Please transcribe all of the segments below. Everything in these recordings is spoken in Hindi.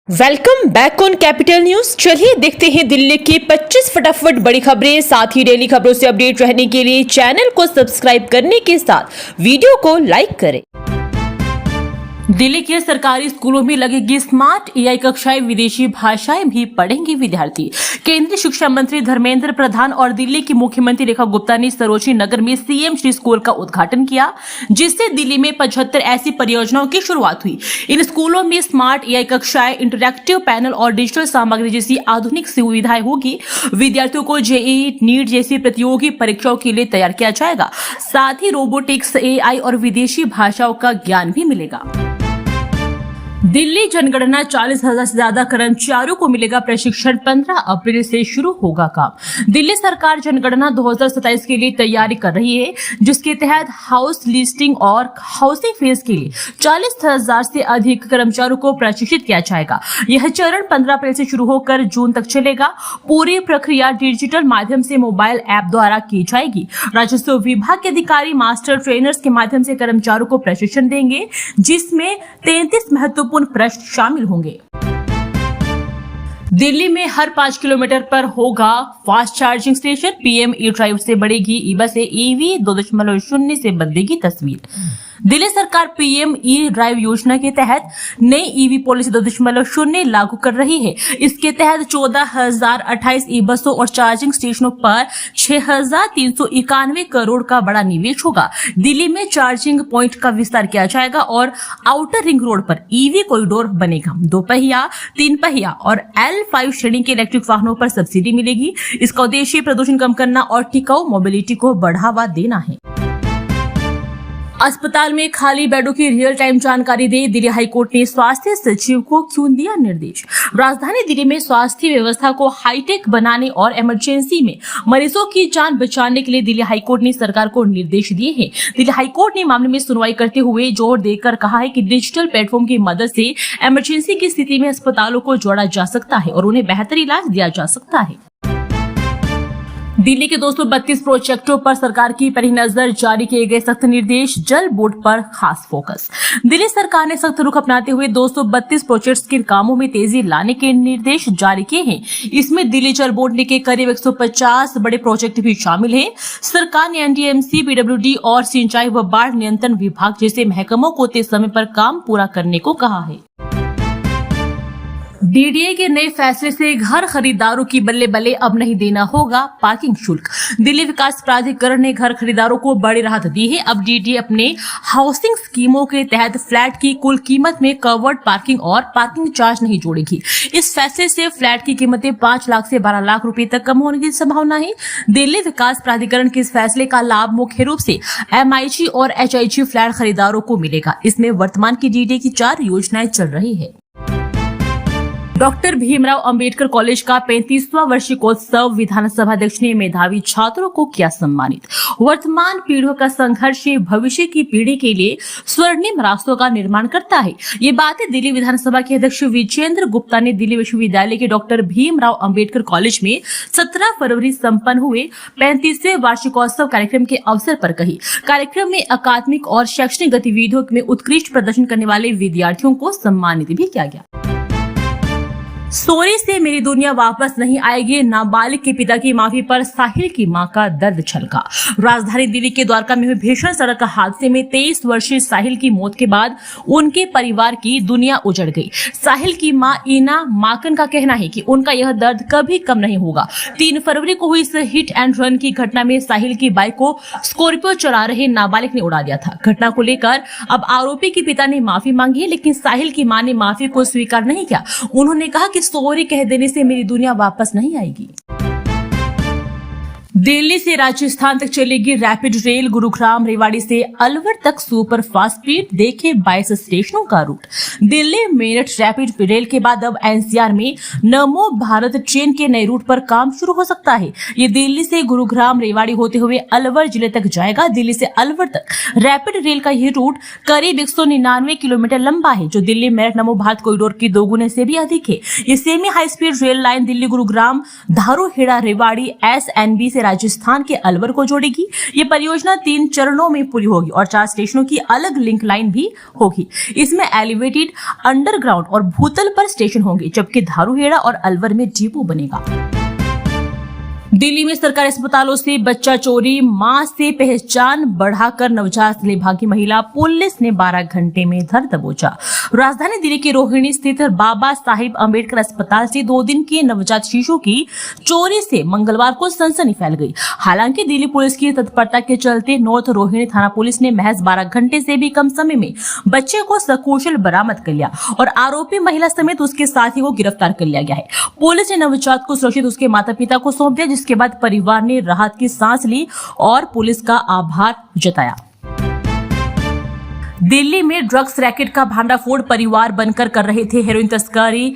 Welcome back on capital news. चलिए देखते हैं दिल्ली की 25 फटाफट बड़ी खबरें। साथ ही डेली खबरों से अपडेट रहने के लिए चैनल को सब्सक्राइब करने के साथ वीडियो को लाइक करें। दिल्ली के सरकारी स्कूलों में लगेगी स्मार्ट एआई कक्षाएं, विदेशी भाषाएं भी पढ़ेंगे विद्यार्थी। केंद्रीय शिक्षा मंत्री धर्मेंद्र प्रधान और दिल्ली की मुख्यमंत्री रेखा गुप्ता ने सरोजनी नगर में सीएम श्री स्कूल का उद्घाटन किया, जिससे दिल्ली में 75 ऐसी परियोजनाओं की शुरुआत हुई। इन स्कूलों में स्मार्ट एआई कक्षाएं, इंटरैक्टिव पैनल और डिजिटल सामग्री जैसी आधुनिक सुविधाएं होगी। विद्यार्थियों को जेईई, नीट जैसी प्रतियोगी परीक्षाओं के लिए तैयार किया जाएगा। साथ ही रोबोटिक्स, एआई और विदेशी भाषाओं का ज्ञान भी मिलेगा। दिल्ली जनगणना 40,000 से ज्यादा कर्मचारियों को मिलेगा प्रशिक्षण। 15 अप्रैल से शुरू होगा काम। दिल्ली सरकार जनगणना 2027 के लिए तैयारी कर रही है, जिसके तहत हाउस लिस्टिंग और हाउसिंग फेज के लिए 40,000 से अधिक कर्मचारियों को प्रशिक्षित किया जाएगा। यह चरण 15 अप्रैल से शुरू होकर जून तक चलेगा। पूरी प्रक्रिया डिजिटल माध्यम से मोबाइल ऐप द्वारा की जाएगी। राजस्व विभाग के अधिकारी मास्टर ट्रेनर्स के माध्यम से कर्मचारियों को प्रशिक्षण देंगे, जिसमें 33 महत्वपूर्ण प्रश्न शामिल होंगे। दिल्ली में हर 5 किलोमीटर पर होगा fast charging station. PM E drive से बढ़ेगी ई बसें, ईवी 2.0 से बदलेगी तस्वीर। दिल्ली सरकार पीएम ई ड्राइव योजना के तहत नई ईवी पॉलिसी 2.0 लागू कर रही है। इसके तहत 14,028 ई बसों और चार्जिंग स्टेशनों पर 6,391 करोड़ का बड़ा निवेश होगा। दिल्ली में चार्जिंग पॉइंट का विस्तार किया जाएगा और आउटर रिंग रोड पर ईवी कॉरिडोर बनेगा। 2 पहिया, 3 पहिया और L5 श्रेणी के इलेक्ट्रिक वाहनों पर सब्सिडी मिलेगी। इसका उद्देश्य प्रदूषण कम करना और टिकाऊ मोबिलिटी को बढ़ावा देना है। अस्पताल में खाली बेडों की रियल टाइम जानकारी दे। दिल्ली हाईकोर्ट ने स्वास्थ्य सचिव को क्यों दिया निर्देश। राजधानी दिल्ली में स्वास्थ्य व्यवस्था को हाईटेक बनाने और इमरजेंसी में मरीजों की जान बचाने के लिए दिल्ली हाईकोर्ट ने सरकार को निर्देश दिए हैं। दिल्ली हाईकोर्ट ने मामले में सुनवाई करते हुए जोर देकर कहा है कि डिजिटल प्लेटफॉर्म की मदद से इमरजेंसी की स्थिति में अस्पतालों को जोड़ा जा सकता है और उन्हें बेहतर इलाज दिया जा सकता है। दिल्ली के 232 प्रोजेक्टों पर सरकार की पैनी नजर, जारी किए गए सख्त निर्देश। जल बोर्ड पर खास फोकस। दिल्ली सरकार ने सख्त रुख अपनाते हुए 232 प्रोजेक्ट्स के कामों में तेजी लाने के निर्देश जारी किए हैं। इसमें दिल्ली जल बोर्ड के करीब 150 बड़े प्रोजेक्ट भी शामिल हैं। सरकार ने एनडीएमसी, पीडब्ल्यूडी और सिंचाई व बाढ़ नियंत्रण विभाग जैसे महकमों को तय समय पर काम पूरा करने को कहा है। डीडीए के नए फैसले से घर खरीदारों की बल्ले बल्ले, अब नहीं देना होगा पार्किंग शुल्क। दिल्ली विकास प्राधिकरण ने घर खरीदारों को बड़ी राहत दी है। अब डीडीए अपने हाउसिंग स्कीमों के तहत फ्लैट की कुल कीमत में कवर्ड पार्किंग और पार्किंग चार्ज नहीं जोड़ेगी। इस फैसले से फ्लैट की कीमतें 5 लाख से 12 लाख रुपए तक कम होने की संभावना है। दिल्ली विकास प्राधिकरण के इस फैसले का लाभ मुख्य रूप से एमआईजी और एचआईजी फ्लैट खरीदारों को मिलेगा। इसमें वर्तमान की डीडीए की 4 योजनाएं चल रही है। डॉक्टर भीमराव अंबेडकर कॉलेज का 35वां वार्षिकोत्सव। विधानसभा अध्यक्ष ने मेधावी छात्रों को किया सम्मानित। वर्तमान पीढ़ियों का संघर्ष भविष्य की पीढ़ी के लिए स्वर्णिम रास्तों का निर्माण करता है। ये बातें दिल्ली विधानसभा के अध्यक्ष विजेंद्र गुप्ता ने दिल्ली विश्वविद्यालय के डॉक्टर भीमराव अंबेडकर कॉलेज में 17 फरवरी संपन्न हुए 35वें वार्षिकोत्सव कार्यक्रम के अवसर पर कही। कार्यक्रम में अकादमिक और शैक्षणिक गतिविधियों में उत्कृष्ट प्रदर्शन करने वाले विद्यार्थियों को सम्मानित भी किया गया। सोरी से मेरी दुनिया वापस नहीं आएगी। नाबालिग के पिता की माफी पर साहिल की मां का दर्द छलका। राजधानी दिल्ली के द्वारका में हुए भीषण सड़क हादसे में 23 वर्षीय साहिल की मौत के बाद उनके परिवार की दुनिया उजड़ गई। साहिल की मां ईना माकन का कहना है कि उनका यह दर्द कभी कम नहीं होगा। 3 फरवरी को हुई इस हिट एंड रन की घटना में साहिल की बाइक को स्कॉर्पियो चला रहे नाबालिग ने उड़ा दिया था। घटना को लेकर अब आरोपी के पिता ने माफी मांगी है, लेकिन साहिल की मां ने माफी को स्वीकार नहीं किया। उन्होंने कहा कि सॉरी कह देने से मेरी दुनिया वापस नहीं आएगी। दिल्ली से राजस्थान तक चलेगी रैपिड रेल। गुरुग्राम रेवाड़ी से अलवर तक सुपर फास्ट स्पीड। देखे 22 स्टेशनों का route. Delhi Meerut rapid rail के बाद अब एनसीआर में नमो भारत ट्रेन के नए रूट पर काम शुरू हो सकता है। ये दिल्ली से गुरुग्राम रेवाड़ी होते हुए अलवर जिले तक जाएगा। दिल्ली से अलवर तक रैपिड रेल का यह रूट करीब 199 किलोमीटर लंबा है, जो दिल्ली मेरठ नमो भारत कॉरिडोर की 2 गुने से भी अधिक है। ये semi high speed rail line Delhi Gurugram Dharuhera Rewari SNB से राजस्थान के अलवर को जोड़ेगी। ये परियोजना 3 चरणों में पूरी होगी और 4 स्टेशनों की अलग लिंक लाइन भी होगी। इसमें एलिवेटेड, अंडरग्राउंड और भूतल पर स्टेशन होंगे, जबकि धारूहेड़ा और अलवर में डिपो बनेगा। दिल्ली में सरकारी अस्पतालों से बच्चा चोरी, मां से पहचान बढ़ाकर नवजात ले भागी महिला, पुलिस ने 12 घंटे में धर दबोचा। राजधानी दिल्ली के रोहिणी स्थित बाबा साहिब अंबेडकर अस्पताल से 2 दिन के नवजात शिशु की चोरी से मंगलवार को सनसनी फैल गई। हालांकि दिल्ली पुलिस की तत्परता के चलते नॉर्थ रोहिणी थाना पुलिस ने महज 12 घंटे से भी कम समय में बच्चे को सकुशल बरामद कर लिया और आरोपी महिला समेत उसके साथी को गिरफ्तार कर लिया गया है। पुलिस ने नवजात को सुरक्षित उसके माता पिता को सौंप दिया, जिसके बाद परिवार ने राहत की सांस ली और पुलिस का आभार जताया। दिल्ली में ड्रग्स रैकेट का भांडाफोड़ परिवार बनकर कर रहे थे हेरोइन तस्करी।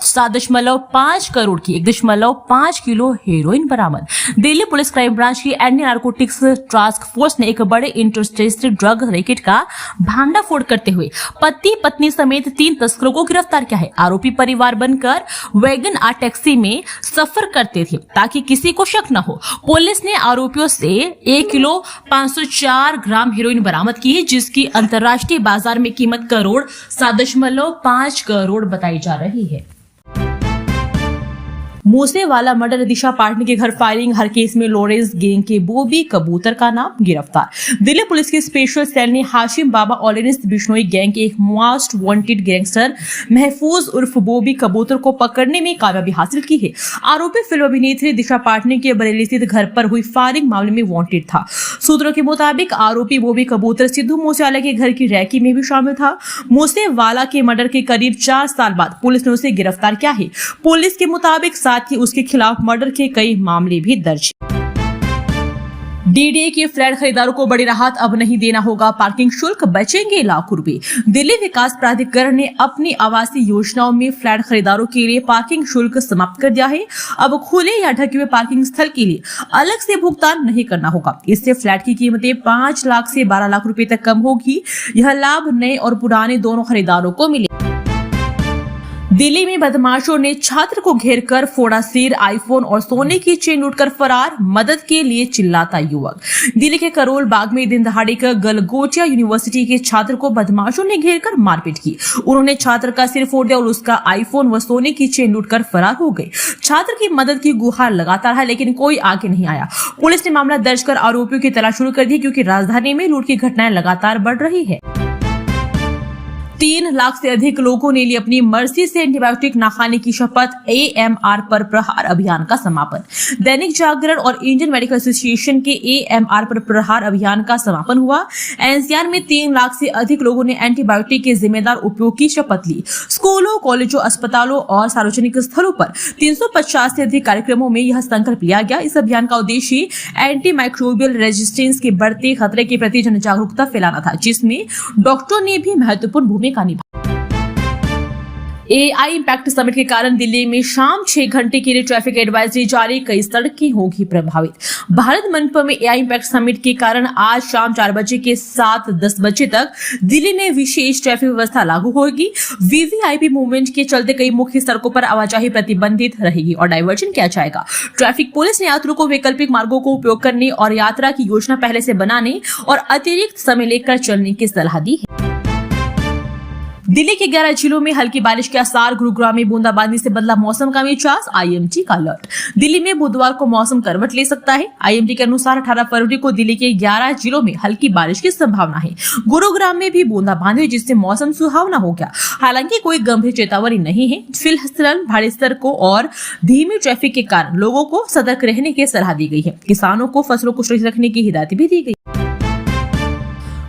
7.5 करोड़ की 1.5 किलो हेरोइन बरामद। दिल्ली पुलिस क्राइम ब्रांच की एंटी नारकोटिक्स टास्क फोर्स ने एक बड़े इंटरस्टेट ड्रग रैकेट का भांडाफोड़ करते हुए पति पत्नी समेत 3 तस्करों को गिरफ्तार किया है। आरोपी परिवार बनकर वैगन आर टैक्सी में सफर करते थे ताकि किसी को शक न हो। पुलिस ने आरोपियों से 1 किलो 504 ग्राम हेरोइन बरामद की है, जिसकी अंतर्राष्ट्रीय बाजार में कीमत करोड़ 7.5 करोड़ बताई जा रही है। मूसेवाला मर्डर, दिशा पाटनी के घर फायरिंग, हर केस में लॉरेंस गैंग के बॉबी कबूतर का नाम गिरफ्तार। दिल्ली पुलिस की स्पेशल सेल ने हाशिम बाबा ऑलेनिस बिश्नोई गैंग के एक मोस्ट वांटेड गैंगस्टर महफूज उर्फ बॉबी कबूतर को पकड़ने में कामयाबी हासिल की है। आरोपी फिल्म अभिनेत्री दिशा पाटनी के बरेली स्थित घर पर हुई फायरिंग मामले में वांटेड था। सूत्रों के मुताबिक आरोपी बॉबी कबूतर सिद्धू मूसेवाला के घर की रैकी में भी शामिल था। मूसेवाला के मर्डर के करीब 4 साल बाद पुलिस ने उसे गिरफ्तार किया है। पुलिस के मुताबिक साथ ही उसके खिलाफ मर्डर के कई मामले भी दर्ज। डीडीए के फ्लैट खरीदारों को बड़ी राहत, अब नहीं देना होगा पार्किंग शुल्क, बचेंगे लाखों रुपए। दिल्ली विकास प्राधिकरण ने अपनी आवासीय योजनाओं में फ्लैट खरीदारों के लिए पार्किंग शुल्क समाप्त कर दिया है। अब खुले या ढके हुए पार्किंग स्थल के लिए अलग से भुगतान नहीं करना होगा। इससे फ्लैट की कीमतें 5 लाख से 12 लाख रुपए तक कम होगी। यह लाभ नए और पुराने दोनों खरीदारों को मिले। दिल्ली में बदमाशों ने छात्र को घेरकर फोड़ा सिर, आईफोन और सोने की चेन लूटकर फरार, मदद के लिए चिल्लाता युवक। दिल्ली के करोल बाग में दिन दहाड़े का गलगोटिया यूनिवर्सिटी के छात्र को बदमाशों ने घेरकर मारपीट की। उन्होंने छात्र का सिर फोड़ दिया और उसका आईफोन व सोने की चेन लूटकर फरार हो गए। छात्र की मदद की गुहार लगातार है, लेकिन कोई आगे नहीं आया। पुलिस ने मामला दर्ज कर आरोपियों की तलाश शुरू कर दी, क्योंकि राजधानी में लूट की घटनाएं लगातार बढ़ रही है। 3 लाख से अधिक लोगों ने ली अपनी मर्जी से एंटीबायोटिक न खाने की शपथ। AMR पर प्रहार अभियान का समापन। दैनिक जागरण और इंडियन मेडिकल एसोसिएशन के AMR पर प्रहार अभियान का समापन हुआ। NCR में 3 लाख से अधिक लोगों ने एंटीबायोटिक के जिम्मेदार उपयोग की शपथ ली। स्कूलों, कॉलेजों, अस्पतालों और सार्वजनिक स्थलों पर 350 से अधिक कार्यक्रमों में यह संकल्प लिया गया। इस अभियान का उद्देश्य एंटीमाइक्रोबियल रेजिस्टेंस के बढ़ते खतरे के प्रति जन जागरूकता फैलाना था, जिसमें डॉक्टरों ने भी महत्वपूर्ण भूमिका निभाई। AI इम्पैक्ट समिट के कारण दिल्ली में शाम 6 घंटे के लिए ट्रैफिक एडवाइजरी जारी, कई सड़कें होगी प्रभावित। भारत मंडप में AI इम्पैक्ट समिट के कारण आज शाम 4 बजे के 7-10 बजे तक दिल्ली में विशेष ट्रैफिक व्यवस्था लागू होगी। VVIP मूवमेंट के चलते कई मुख्य सड़कों पर आवाजाही प्रतिबंधित रहेगी और डायवर्जन किया जाएगा। ट्रैफिक पुलिस ने यात्रियों को वैकल्पिक मार्गों को उपयोग करने और यात्रा की योजना पहले से बनाने और अतिरिक्त समय लेकर चलने की सलाह दी है। दिल्ली के 11 जिलों में हल्की बारिश के आसार, गुरुग्राम में बूंदाबांदी से बदला मौसम का मिजाज, IMD का अलर्ट। दिल्ली में बुधवार को मौसम करवट ले सकता है। IMD के अनुसार 18 फरवरी को दिल्ली के 11 जिलों में हल्की बारिश की संभावना है। गुरुग्राम में भी बूंदाबांदी, जिससे मौसम सुहावना हो गया। हालांकि कोई गंभीर चेतावनी नहीं है। फिलहाल भारी सड़कों और धीमी ट्रैफिक के कारण लोगों को सतर्क रहने की सलाह दी गई है। किसानों को फसलों को सुरक्षित रखने की हिदायत भी दी गई।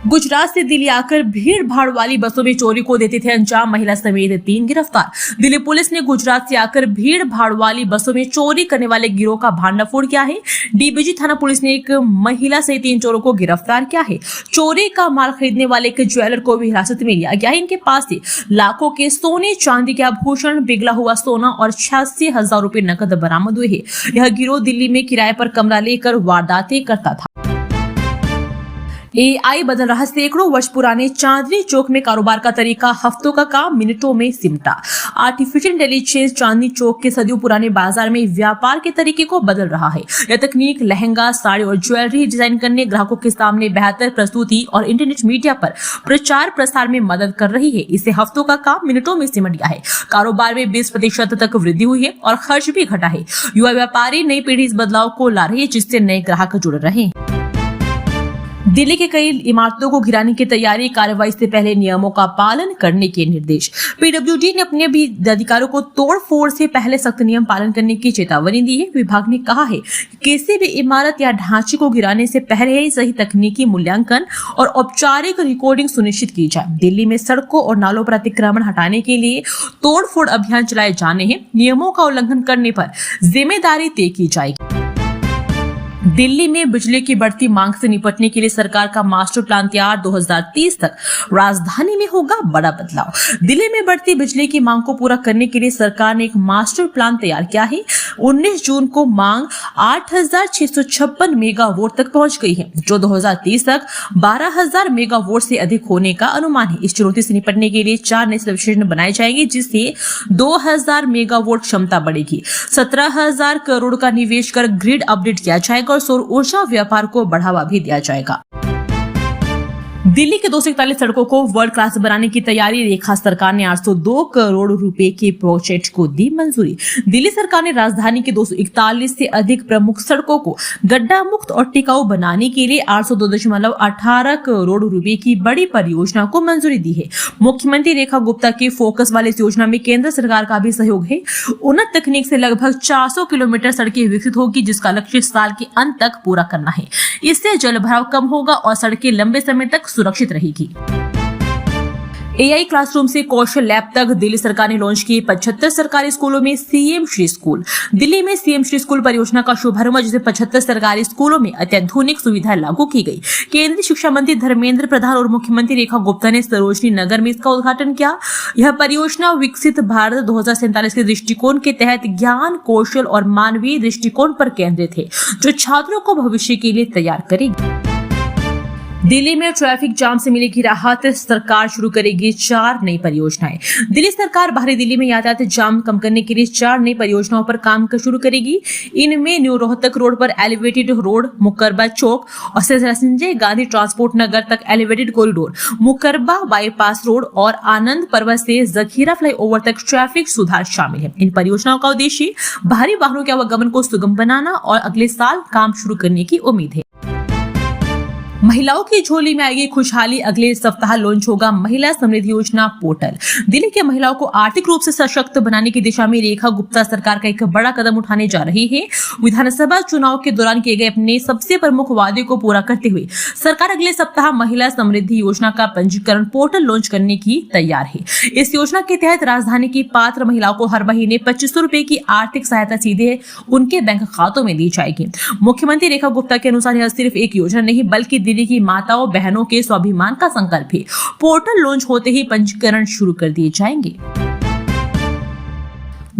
गुजरात से दिल्ली आकर भीड़ भाड़ वाली बसों में चोरी को देते थे अंजाम, महिला समेत 3 गिरफ्तार। दिल्ली पुलिस ने गुजरात से आकर भीड़ भाड़ वाली बसों में चोरी करने वाले गिरोह का भांडाफोड़ किया है। DBG थाना पुलिस ने एक महिला से 3 चोरों को गिरफ्तार किया है। चोरी का माल खरीदने वाले एक ज्वेलर को भी हिरासत में लिया गया है। इनके पास से लाखों के सोने चांदी के आभूषण, पिघला हुआ सोना और 86,000 रुपए नकद बरामद हुए हैं। यह गिरोह दिल्ली में किराए पर कमरा लेकर वारदातें करता था। AI बदल रहा सैकड़ों वर्ष पुराने चांदनी चौक में कारोबार का तरीका, हफ्तों का काम मिनटों में सिमटा। आर्टिफिशियल इंटेलिजेंस चांदनी चौक के सदियों पुराने बाजार में व्यापार के तरीके को बदल रहा है। यह तकनीक लहंगा, साड़ी और ज्वेलरी डिजाइन करने, ग्राहकों के सामने बेहतर प्रस्तुति और इंटरनेट मीडिया पर प्रचार प्रसार में मदद कर रही है। इससे हफ्तों का काम मिनटों में सिमट गया है। कारोबार में 20% तक वृद्धि हुई है और खर्च भी घटा है। युवा व्यापारी, नई पीढ़ी इस बदलाव को ला रही है, जिससे नए ग्राहक जुड़ रहे हैं। दिल्ली के कई इमारतों को गिराने की तैयारी, कार्रवाई से पहले नियमों का पालन करने के निर्देश। पीडब्ल्यूडी ने अपने भी अधिकारियों को तोड़फोड़ से पहले सख्त नियम पालन करने की चेतावनी दी है। विभाग ने कहा है कि किसी भी इमारत या ढांचे को गिराने से पहले ही सही तकनीकी मूल्यांकन और औपचारिक रिकॉर्डिंग सुनिश्चित की जाए। दिल्ली में सड़कों और नालों पर अतिक्रमण हटाने के लिए तोड़फोड़ अभियान चलाए जाने हैं। नियमों का उल्लंघन करने पर जिम्मेदारी तय की जाएगी। दिल्ली में बिजली की बढ़ती मांग से निपटने के लिए सरकार का मास्टर प्लान तैयार, 2030 तक राजधानी में होगा बड़ा बदलाव। दिल्ली में बढ़ती बिजली की मांग को पूरा करने के लिए सरकार ने एक मास्टर प्लान तैयार किया है। 19 जून को मांग 8,656 मेगावाट तक पहुंच गई है, जो 2030 तक 12,000 मेगावाट से अधिक होने का अनुमान है। इस चुनौती से निपटने के लिए 4 नए सबस्टेशन बनाए जाएंगे, जिससे 2,000 मेगावाट क्षमता बढ़ेगी। 17,000 करोड़ का निवेश कर ग्रिड अपडेट किया जाएगा और सौर ऊर्जा व्यापार को बढ़ावा भी दिया जाएगा। दिल्ली के 241 सड़कों को वर्ल्ड क्लास बनाने की तैयारी, रेखा सरकार ने 802 करोड़ रुपए के प्रोजेक्ट को दी मंजूरी। दिल्ली सरकार ने राजधानी के 241 से अधिक प्रमुख सड़कों को गड्ढा मुक्त और टिकाऊ बनाने के लिए 802.18 करोड़ रुपए की बड़ी परियोजना को मंजूरी दी है। मुख्यमंत्री रेखा गुप्ता के फोकस वाले इस योजना में केंद्र सरकार का भी सहयोग है। उन्नत तकनीक से लगभग 400 किलोमीटर सड़कें विकसित होगी, जिसका लक्ष्य साल के अंत तक पूरा करना है। इससे जल भराव कम होगा और सड़कें लंबे समय तक सुरक्षित रहेगी। AI क्लासरूम से कौशल लैब तक दिल्ली सरकार ने लॉन्च की 75 सरकारी स्कूलों में सीएम श्री स्कूल। दिल्ली में सीएम श्री स्कूल परियोजना का शुभारंभ, जिसे 75 सरकारी स्कूलों में अत्याधुनिक सुविधाएं लागू की गई। केंद्रीय शिक्षा मंत्री धर्मेंद्र प्रधान और मुख्यमंत्री रेखा गुप्ता ने सरोजनी नगर में इसका उद्घाटन किया। यह परियोजना विकसित भारत 2047 के दृष्टिकोण के तहत ज्ञान, कौशल और मानवीय दृष्टिकोण पर केंद्रित है, जो छात्रों को भविष्य के लिए तैयार करेगी। दिल्ली में ट्रैफिक जाम से मिलेगी राहत, सरकार शुरू करेगी 4 नई परियोजनाएं। दिल्ली सरकार बाहरी दिल्ली में यातायात जाम कम करने के लिए 4 नई परियोजनाओं पर काम शुरू करेगी। इनमें न्यू रोहतक रोड पर एलिवेटेड रोड, मुकरबा चौक और संजय गांधी ट्रांसपोर्ट नगर तक elevated corridor, Mukarba bypass road और आनंद पर्वत से जखीरा फ्लाईओवर तक ट्रैफिक सुधार शामिल है। इन परियोजनाओं का उद्देश्य भारी वाहनों के आवागमन को सुगम बनाना और अगले साल काम शुरू करने की उम्मीद है। महिलाओं की झोली में आएगी खुशहाली, अगले सप्ताह लॉन्च होगा महिला समृद्धि योजना पोर्टल। दिल्ली के महिलाओं को आर्थिक रूप से सशक्त बनाने की दिशा में रेखा गुप्ता सरकार का एक बड़ा कदम उठाने जा रही है। विधानसभा चुनाव के दौरान किए गए अपने सबसे प्रमुख वादे को पूरा करते हुए सरकार अगले सप्ताह महिला समृद्धि योजना का पंजीकरण पोर्टल लॉन्च करने की तैयार है। इस योजना के तहत राजधानी की पात्र महिलाओं को हर महीने 2500 रुपए की आर्थिक सहायता सीधे उनके बैंक खातों में दी जाएगी। मुख्यमंत्री रेखा गुप्ता के अनुसार यह सिर्फ एक योजना नहीं, बल्कि दिल्ली की माताओं बहनों के स्वाभिमान का संकल्प है। पोर्टल लॉन्च होते ही पंजीकरण शुरू कर दिए जाएंगे।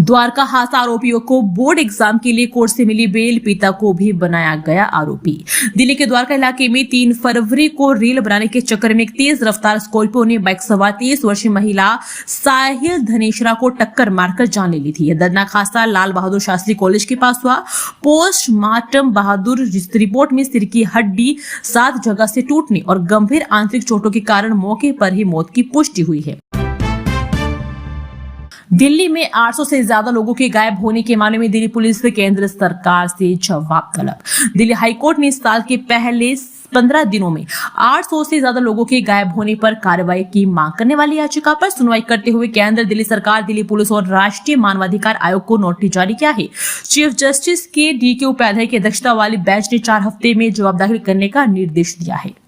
द्वारका हादसा आरोपियों को बोर्ड एग्जाम के लिए कोर्ट से मिली बेल, पिता को भी बनाया गया आरोपी। दिल्ली के द्वारका इलाके में 3 फरवरी को रेल बनाने के चक्कर में एक तेज रफ्तार स्कॉर्पियो ने बाइक सवार 23 वर्षीय महिला साहिल धनेश्वरा को टक्कर मारकर जान ले ली थी। यह दर्दनाक हादसा लाल बहादुर शास्त्री कॉलेज के पास हुआ। पोस्टमार्टम बहादुर रिपोर्ट में सिर की हड्डी 7 जगह से टूटने और गंभीर आंतरिक चोटों के कारण मौके पर ही मौत की पुष्टि हुई है। दिल्ली में 800 से ज्यादा लोगों के गायब होने के मामले में दिल्ली पुलिस से केंद्र सरकार से जवाब तलब। दिल्ली हाईकोर्ट ने इस साल के पहले 15 दिनों में 800 से ज्यादा लोगों के गायब होने पर कार्रवाई की मांग करने वाली याचिका पर सुनवाई करते हुए केंद्र, दिल्ली सरकार, दिल्ली पुलिस और राष्ट्रीय मानवाधिकार आयोग को नोटिस जारी किया है। चीफ जस्टिस के DK उपाध्याय की अध्यक्षता वाली बेंच ने 4 हफ्ते में जवाब दाखिल करने का निर्देश दिया है।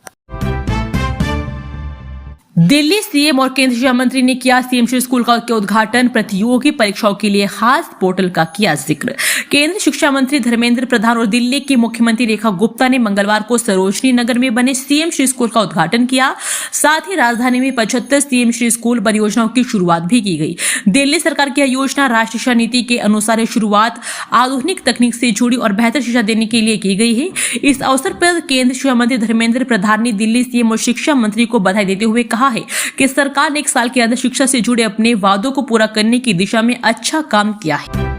दिल्ली सीएम और केंद्रीय शिक्षा मंत्री ने किया सीएमसी स्कूल का उद्घाटन, प्रतियोगी परीक्षाओं के लिए खास पोर्टल का किया जिक्र। केंद्रीय शिक्षा मंत्री धर्मेंद्र प्रधान और दिल्ली की मुख्यमंत्री रेखा गुप्ता ने मंगलवार को सरोजनी नगर में बने सीएमसी स्कूल का उद्घाटन किया। साथ ही राजधानी में 75 सीएमसी स्कूल परियोजनाओं की शुरुआत भी की गई। दिल्ली सरकार की यह योजना राष्ट्रीय शिक्षा नीति के अनुसार शुरुआत आधुनिक तकनीक से जुड़ी और बेहतर शिक्षा देने के लिए की गई है। इस अवसर पर केंद्रीय शिक्षा मंत्री धर्मेंद्र प्रधान ने दिल्ली सीएम और शिक्षा मंत्री को बधाई देते हुए कहा है कि सरकार ने 1 साल के अंदर शिक्षा से जुड़े अपने वादों को पूरा करने की दिशा में अच्छा काम किया है।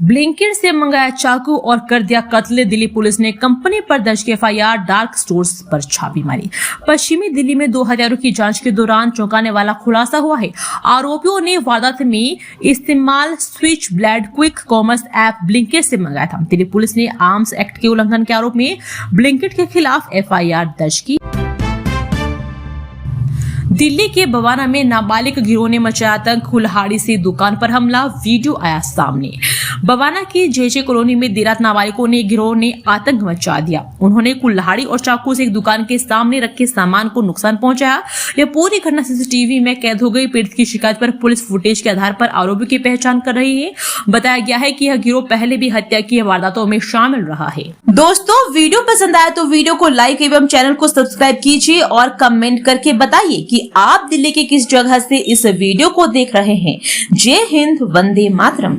ब्लिंकिट से मंगाया चाकू और कर दिया कत्ल, दिल्ली पुलिस ने कंपनी पर दर्ज की एफआईआर, डार्क स्टोर्स पर छापी मारी। पश्चिमी दिल्ली में 2 हत्यारों की जांच के दौरान चौंकाने वाला खुलासा हुआ है। आरोपियों ने वारदात में इस्तेमाल switch blade quick commerce app Blinkit से मंगाया था। दिल्ली पुलिस ने आर्म्स एक्ट के उल्लंघन के आरोप में ब्लिंकिट के खिलाफ एफआईआर दर्ज की। दिल्ली के बवाना में नाबालिग गिरोह ने मचाया आतंक, कुल्हाड़ी से दुकान पर हमला, वीडियो आया सामने। बवाना की जेजे कॉलोनी में देर रात नाबालिगों ने गिरोह ने आतंक मचा दिया। उन्होंने कुल्हाड़ी और चाकू से एक दुकान के सामने रखे सामान को नुकसान पहुंचाया। यह पूरी घटना सीसीटीवी में कैद हो गई। पीड़ित की शिकायत पर पुलिस फुटेज के आधार पर आरोपियों की पहचान कर रही है। बताया गया है कि यह गिरोह पहले भी हत्या की वारदातों में शामिल रहा है। दोस्तों, वीडियो पसंद आया तो वीडियो को लाइक एवं चैनल को सब्सक्राइब कीजिए और कमेंट करके बताइए कि आप दिल्ली के किस जगह से इस वीडियो को देख रहे हैं। जय हिंद, वंदे मातरम।